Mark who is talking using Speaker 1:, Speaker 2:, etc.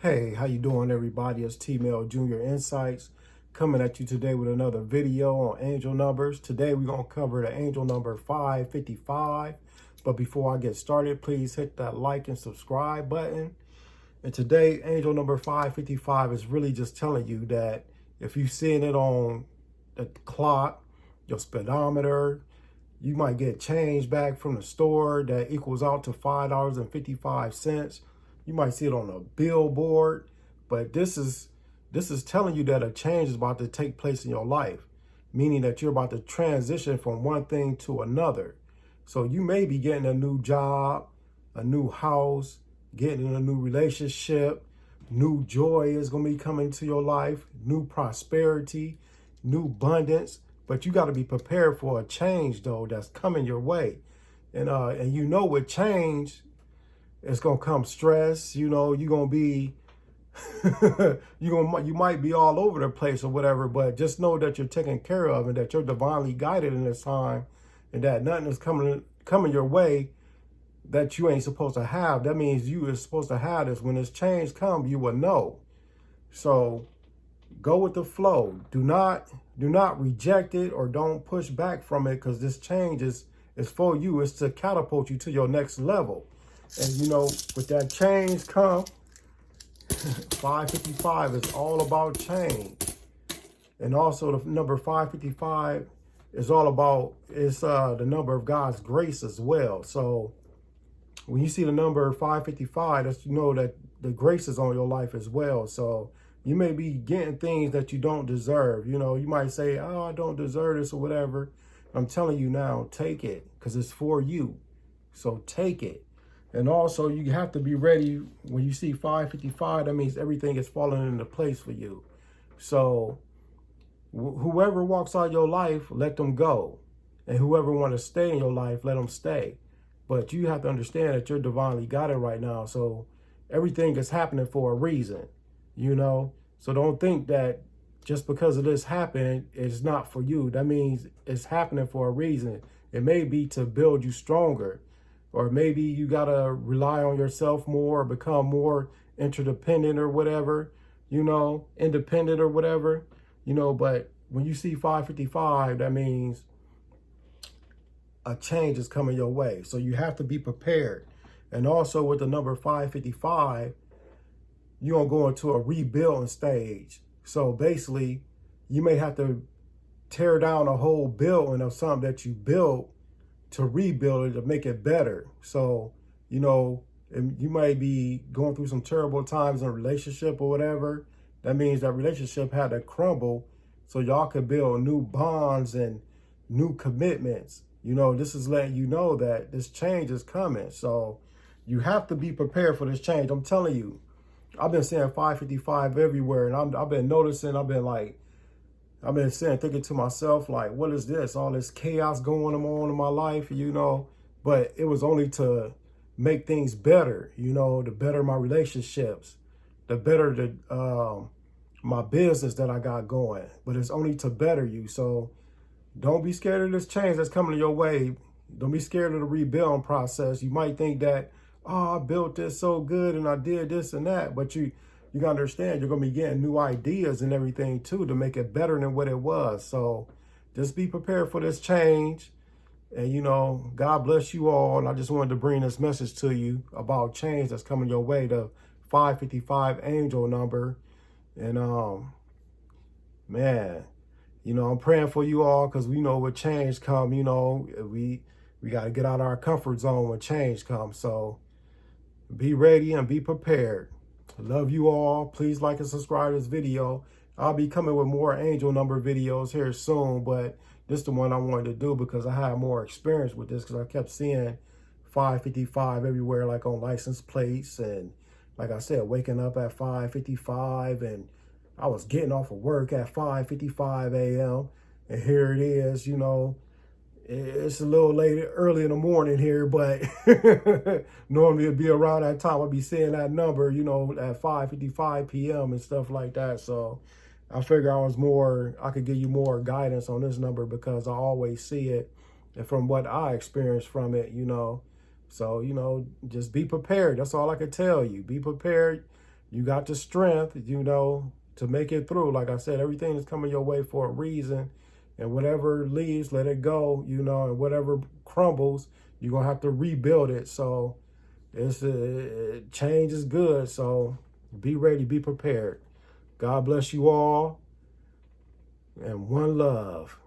Speaker 1: Hey, how you doing, everybody? It's T-Mail Junior Insights coming at you today with another video on angel numbers. Today we're going to cover the angel number 555. But before I get started, please hit that like and subscribe button. And today, angel number 555 is really just telling you that if you're seeing it on the clock, your speedometer, you might get change back from the store that equals out to $5.55. You might see it on a billboard, but this is telling you that a change is about to take place in your life, meaning that you're about to transition from one thing to another. So you may be getting a new job, a new house, getting in a new relationship, new joy is going to be coming to your life, new prosperity, new abundance. But you got to be prepared for a change, though, that's coming your way. And you know, with change, it's gonna come stress. You know, you're gonna be you might be all over the place or whatever, but just know that you're taken care of and that you're divinely guided in this time, and that nothing is coming your way that you ain't supposed to have. That means you are supposed to have this. When this change comes, you will know. So go with the flow. Do not reject it or don't push back from it, because this change is for you. It's to catapult you to your next level. And you know, with that change come, 555 is all about change. And also the number 555 is all about, it's the number of God's grace as well. So when you see the number 555, that's, you know, that the grace is on your life as well. So you may be getting things that you don't deserve. You know, you might say, oh, I don't deserve this or whatever. I'm telling you now, take it, because it's for you. So take it. And also, you have to be ready when you see 555. That means everything is falling into place for you. So whoever walks out your life, let them go. And whoever want to stay in your life, let them stay. But you have to understand that you're divinely guided right now. So everything is happening for a reason, you know. So don't think that just because of this happened, it's not for you. That means it's happening for a reason. It may be to build you stronger. Or maybe you got to rely on yourself more, or become more interdependent or whatever, you know, independent or whatever, you know. But when you see 555, that means a change is coming your way. So you have to be prepared. And also with the number 555, you're going to go into a rebuilding stage. So basically, you may have to tear down a whole building of something that you built to rebuild it, to make it better. So, you know, you might be going through some terrible times in a relationship or whatever. That means that relationship had to crumble so y'all could build new bonds and new commitments. You know, this is letting you know that this change is coming. So you have to be prepared for this change. I'm telling you, I've been seeing 555 everywhere, and I've been noticing, I've been thinking to myself, like, what is this? All this chaos going on in my life, you know? But it was only to make things better, you know, to better my relationships, to better my business that I got going. But it's only to better you. So don't be scared of this change that's coming your way. Don't be scared of the rebuilding process. You might think that, oh, I built this so good and I did this and that, but you gotta understand, you're gonna be getting new ideas and everything too to make it better than what it was. So just be prepared for this change. And you know, God bless you all. And I just wanted to bring this message to you about change that's coming your way, the 555 angel number. And man, you know, I'm praying for you all, because we know when change come, you know, we gotta get out of our comfort zone when change comes. So be ready and be prepared. Love you all. Please like and subscribe to this video. I'll be coming with more angel number videos here soon, but this is the one I wanted to do because I had more experience with this, because I kept seeing 555 everywhere, like on license plates. And like I said, waking up at 5:55, and I was getting off of work at 5:55 a.m. And here it is, you know, it's a little late, early in the morning here, but normally it'd be around that time. I'd be seeing that number, you know, at 5:55 p.m. and stuff like that. So I figure I could give you more guidance on this number, because I always see it and from what I experienced from it, you know. So, you know, just be prepared. That's all I can tell you. Be prepared. You got the strength, you know, to make it through. Like I said, everything is coming your way for a reason. And whatever leaves, let it go, you know, and whatever crumbles, you're going to have to rebuild it. So it's change is good. So be ready, be prepared. God bless you all. And one love.